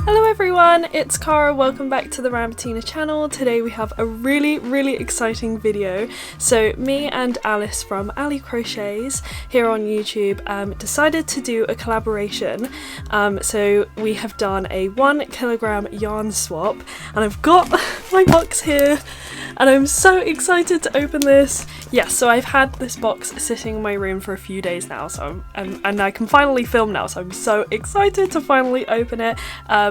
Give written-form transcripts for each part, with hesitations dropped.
Hello everyone, it's Cara. Welcome back to the Rambutina channel. Today we have a really exciting video. So me and Alice from Allie Crochets here on YouTube decided to do a collaboration. So we have done a 1 kilogram yarn swap, and I've got my box here and I'm so excited to open this. Yes, so I've had this box sitting in my room for a few days now, so and I can finally film now, so I'm so excited to finally open it.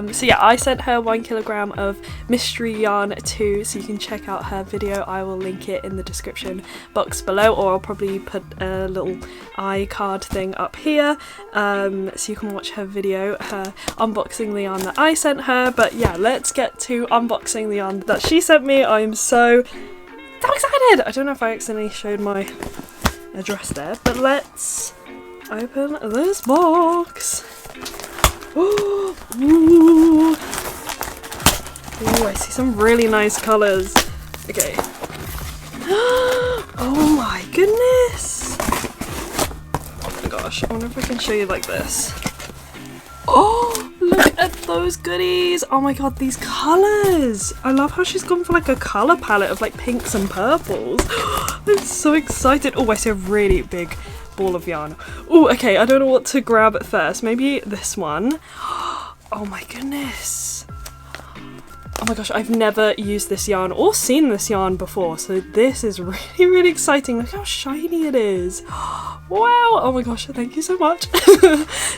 So yeah, I sent her 1 kilogram of mystery yarn too, so you can check out her video. I will link it in the description box below, or I'll probably put a little iCard thing up here, so you can watch her video, her unboxing the yarn that I sent her. But yeah, let's get to unboxing the yarn that she sent me. I am so excited! I don't know if I accidentally showed my address there, but let's open this box. Ooh, I see some really nice colours. Okay. Oh my goodness! Oh my gosh, I wonder if I can show you like this. Oh, look at those goodies! Oh my god, these colours! I love how she's gone for like a colour palette of like pinks and purples. I'm so excited. Oh, I see a really big ball of yarn. Oh, okay, I don't know what to grab at first. Maybe this one. Oh my goodness. Oh my gosh, I've never used this yarn or seen this yarn before, so this is really exciting. Look how shiny it is. Wow, oh my gosh, thank you so much.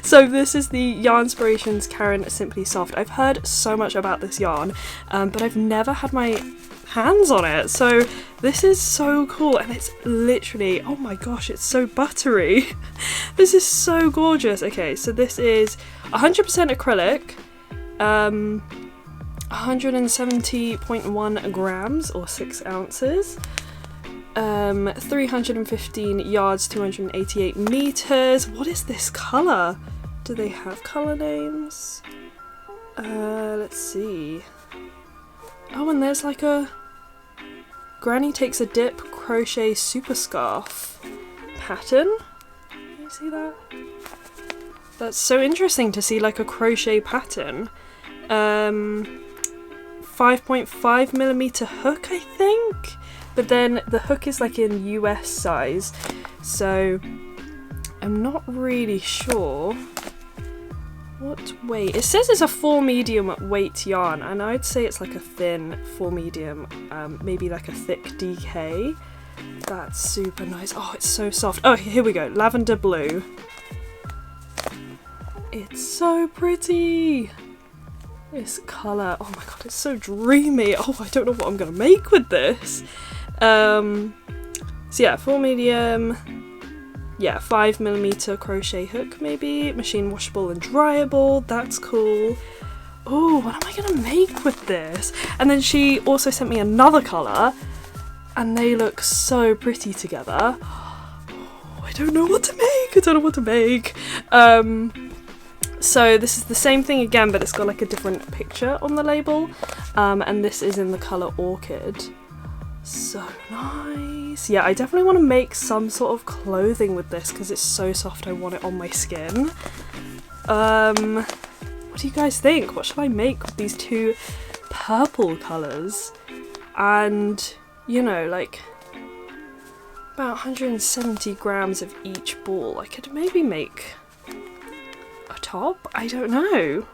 So this is the Yarnspirations Karen Simply Soft. I've heard so much about this yarn, but I've never had my hands on it, so this is so cool. And it's literally, oh my gosh, it's so buttery. This is so gorgeous. Okay, so this is 100% acrylic, 170.1 grams or 6 ounces, 315 yards, 288 meters. What is this colour? Do they have colour names? Let's see. Oh, and there's like a Granny Takes a Dip crochet super scarf pattern. Can you see that? That's so interesting to see like a crochet pattern. 5.5 millimeter hook, I think, but then the hook is like in US size, so I'm not really sure what weight. It says it's a 4 medium weight yarn, and I'd say it's like a thin 4 medium, maybe like a thick DK. That's super nice. Oh, it's so soft. Oh, here we go. Lavender blue. It's so pretty. This colour, oh my god, it's so dreamy. Oh, I don't know what I'm gonna make with this. So yeah, 4 medium, yeah, 5 millimeter crochet hook maybe, machine washable and dryable. That's cool. Oh, what am I gonna make with this? And then she also sent me another colour, and they look so pretty together. Oh, I don't know what to make. I don't know what to make. So this is the same thing again, but it's got like a different picture on the label, and this is in the colour Orchid. So nice. Yeah, I definitely want to make some sort of clothing with this because it's so soft. I want it on my skin. What do you guys think? What should I make with these two purple colours? And, you know, like about 170 grams of each ball. I could maybe make top? I don't know.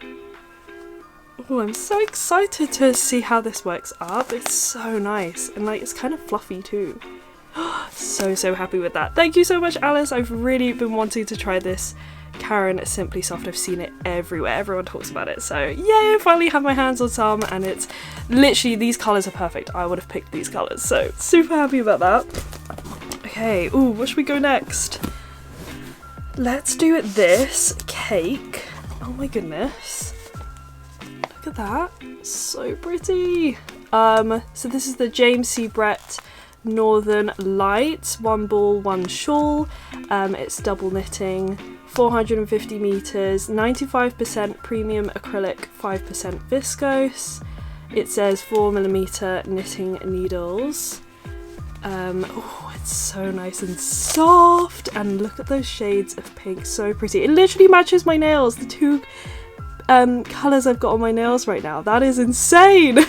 Oh, I'm so excited to see how this works up. It's so nice, and like it's kind of fluffy too. So happy with that. Thank you so much, Alice. I've really been wanting to try this Karen Simply Soft. I've seen it everywhere. Everyone talks about it. So yeah, I finally have my hands on some, and it's literally, these colours are perfect. I would have picked these colours, so super happy about that. Okay, ooh, where should we go next? Let's do this cake. Oh my goodness. Look at that. So pretty. So this is the James C. Brett Northern Lights. 1 ball, 1 shawl. It's double knitting. 450 meters. 95% premium acrylic, 5% viscose. It says 4mm knitting needles. Oh, it's so nice and soft, and look at those shades of pink, so pretty. It literally matches my nails, the two colours I've got on my nails right now. That is insane.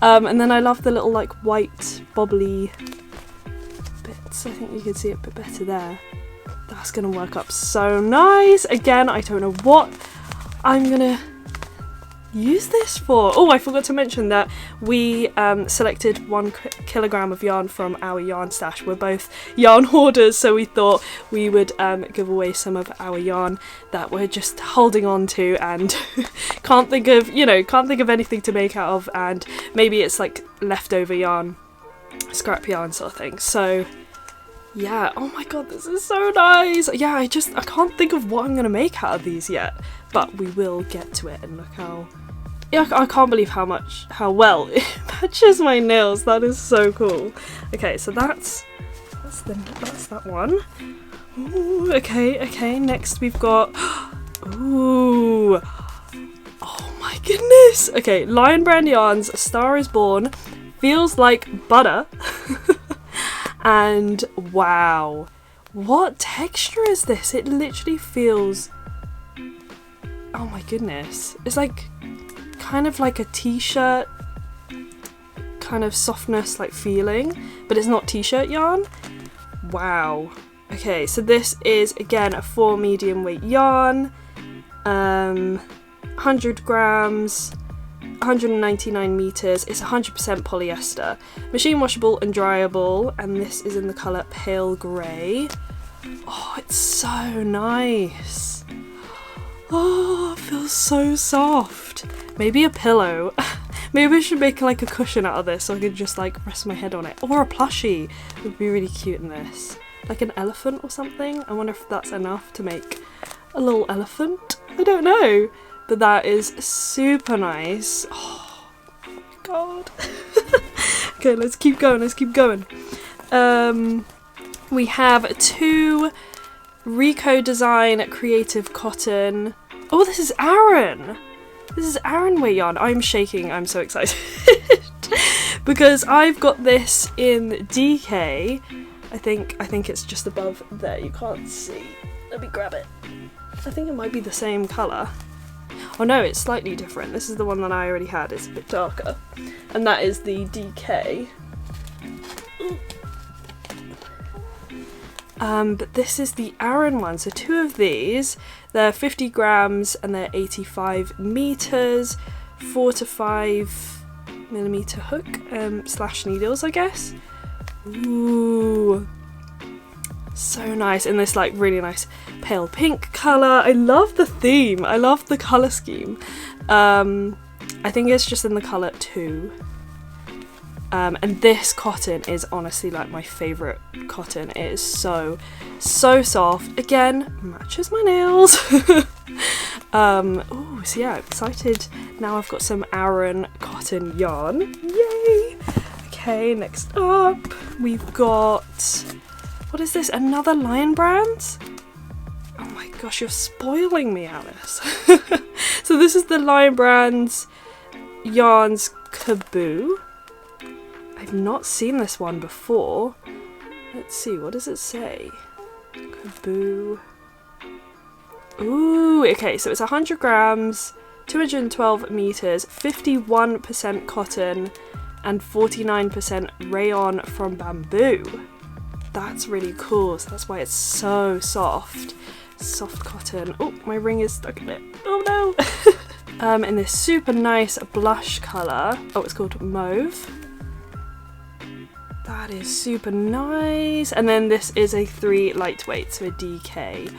And then I love the little like white bobbly bits. I think you can see it a bit better there. That's gonna work up so nice. Again, I don't know what I'm gonna use this for. Oh, I forgot to mention that we selected 1 kilogram of yarn from our yarn stash. We're both yarn hoarders, so we thought we would give away some of our yarn that we're just holding on to and can't think of anything to make out of, and maybe it's like leftover yarn, scrap yarn sort of thing. So yeah, oh my god, this is so nice. Yeah, I can't think of what I'm gonna make out of these yet, but we will get to it. And look how, yeah, I can't believe how well it matches my nails. That is so cool. Okay, so that's that one. Ooh, okay, next we've got, ooh, oh my goodness. Okay, Lion Brand Yarns, A Star Is Born, feels like butter. And wow, what texture is this? It literally feels, oh my goodness, it's like kind of like a t-shirt kind of softness like feeling, but it's not t-shirt yarn. Wow. Okay, so this is again a 4 medium weight yarn, 100 grams, 199 meters. It's 100% polyester, machine washable and dryable, and this is in the color pale grey. Oh, it's so nice. Oh, it feels so soft. Maybe a pillow. Maybe I should make like a cushion out of this so I could just like rest my head on it, or a plushie would be really cute in this, like an elephant or something. I wonder if that's enough to make a little elephant. I don't know. But that is super nice. Oh my god. Okay, let's keep going. We have 2 Rico Design Creative Cotton. Oh, this is Aran. This is Aran weight yarn. I'm shaking, I'm so excited. Because I've got this in DK. I think it's just above there, you can't see. Let me grab it. I think it might be the same colour. Oh no, it's slightly different. This is the one that I already had, it's a bit darker. And that is the DK. But this is the Aran one, so 2 of these. They're 50 grams and they're 85 meters, 4 to 5 millimeter hook slash needles, I guess. Ooh. So nice, in this like really nice pale pink colour. I love the theme, I love the colour scheme. I think it's just in the colour 2. And this cotton is honestly like my favourite cotton. It is so soft. Again, matches my nails. Oh, so yeah, I'm excited. Now I've got some Aran cotton yarn. Yay! Okay, next up we've got, what is this? Another Lion Brand? Oh my gosh, you're spoiling me, Alice. So this is the Lion Brand's Yarns Kaboo. I've not seen this one before. Let's see, what does it say? Kaboo. Ooh, okay, so it's 100 grams, 212 meters, 51% cotton, and 49% rayon from bamboo. That's really cool, so that's why it's so soft. Soft cotton. Oh, my ring is stuck in it. Oh no! In this super nice blush colour. Oh, it's called Mauve. That is super nice. And then this is a 3 lightweight, so a DK.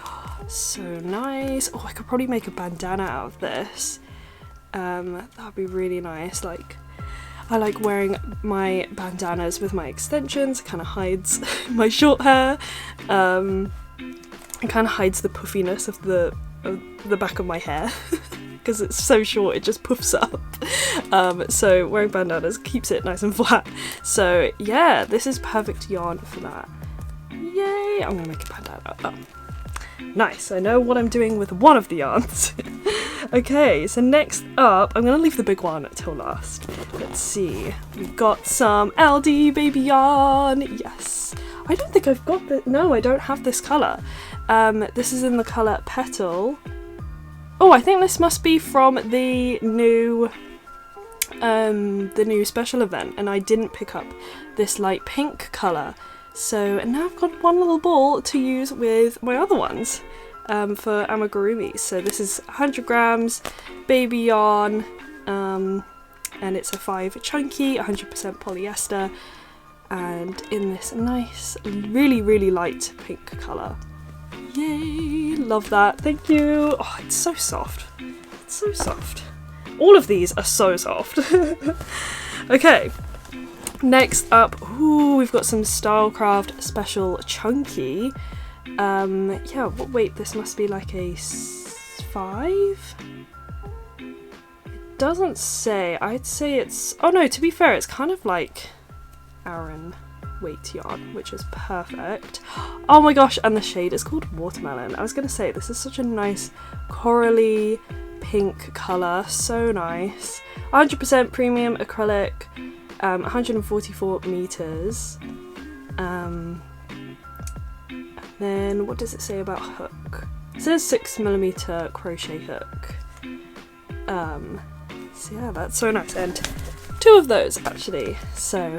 So nice. Oh, I could probably make a bandana out of this. That'd be really nice. Like, I like wearing my bandanas with my extensions. It kind of hides my short hair. It kind of hides the puffiness of the back of my hair. Because it's so short, it just puffs up. So wearing bandanas keeps it nice and flat. So yeah, this is perfect yarn for that. Yay! I'm gonna make a bandana. Oh. Nice, I know what I'm doing with one of the yarns. Okay, so next up, I'm gonna leave the big one till last. Let's see, we've got some LD baby yarn. Yes, I don't think I've got the, no, I don't have this colour. This is in the colour Petal. Oh, I think this must be from the new special event, and I didn't pick up this light pink colour. So now I've got one little ball to use with my other ones. For amigurumis. So this is 100 grams baby yarn, and it's a 5 chunky 100% polyester, and in this nice really light pink colour. Yay, love that, thank you. Oh, it's so soft, it's so soft. All of these are so soft. Okay, next up, ooh, we've got some Stylecraft Special Chunky. Yeah, wait, this must be like a 5? It doesn't say. I'd say it's, oh no, to be fair, it's kind of like Aran weight yarn, which is perfect. Oh my gosh, and the shade is called Watermelon. I was gonna say, this is such a nice corally pink colour, so nice. 100% premium acrylic, 144 meters. Then what does it say about hook? It says 6mm crochet hook. So yeah, that's so nice, and 2 of those actually, so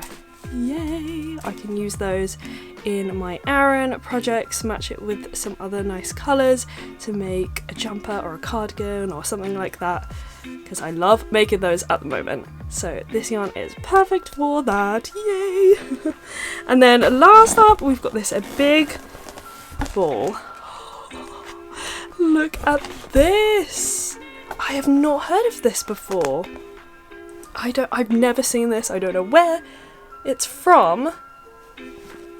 yay, I can use those in my Aran projects, match it with some other nice colours to make a jumper or a cardigan or something like that, because I love making those at the moment. So this yarn is perfect for that, yay. And then last up, we've got this big ball. Look at this! I have not heard of this before. I've never seen this. I don't know where it's from,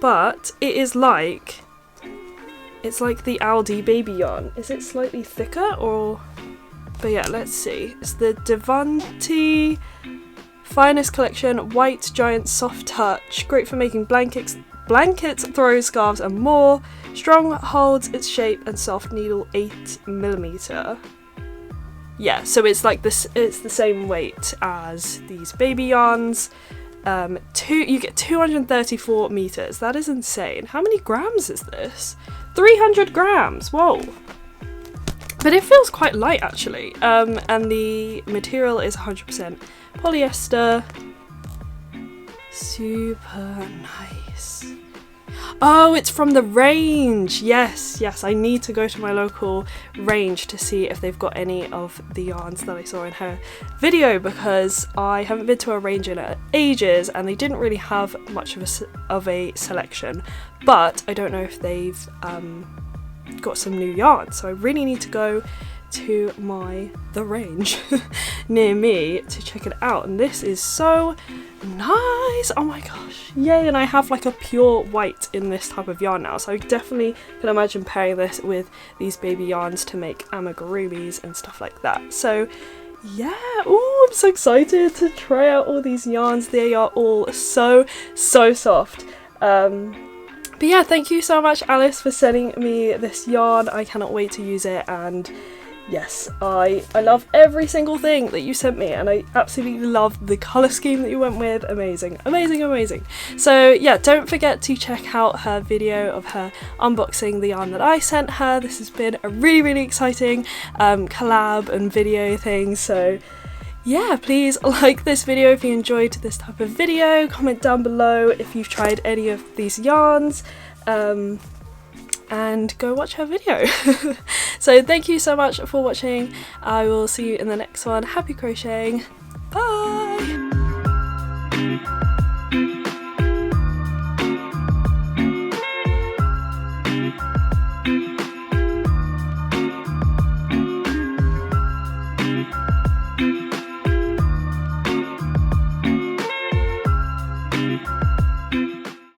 but it's like the Aldi baby yarn. Is it slightly thicker or? But yeah, let's see. It's the Devanti Finest Collection White Giant Soft Touch. Great for making blankets, throws, scarves and more. Strong, holds its shape and soft needle 8mm. Yeah, so it's like this, it's the same weight as these baby yarns. You get 234 meters. That is insane. How many grams is this? 300 grams. Whoa. But it feels quite light actually. And the material is 100% polyester. Super nice. Oh, it's from the range. Yes, I need to go to my local range to see if they've got any of the yarns that I saw in her video, because I haven't been to a range in ages and they didn't really have much of a selection, but I don't know if they've got some new yarns, so I really need to go to the range near me to check it out. And this is so nice, oh my gosh, yay. And I have like a pure white in this type of yarn now, so I definitely can imagine pairing this with these baby yarns to make amigurumis and stuff like that. So yeah, oh, I'm so excited to try out all these yarns. They are all so soft. But yeah, thank you so much, Alice, for sending me this yarn. I cannot wait to use it, and yes, I love every single thing that you sent me, and I absolutely love the colour scheme that you went with. Amazing, amazing, amazing. So yeah, don't forget to check out her video of her unboxing the yarn that I sent her. This has been a really exciting collab and video thing, so yeah, please like this video if you enjoyed this type of video. Comment down below if you've tried any of these yarns, and go watch her video. So thank you so much for watching. I will see you in the next one. Happy crocheting. Bye!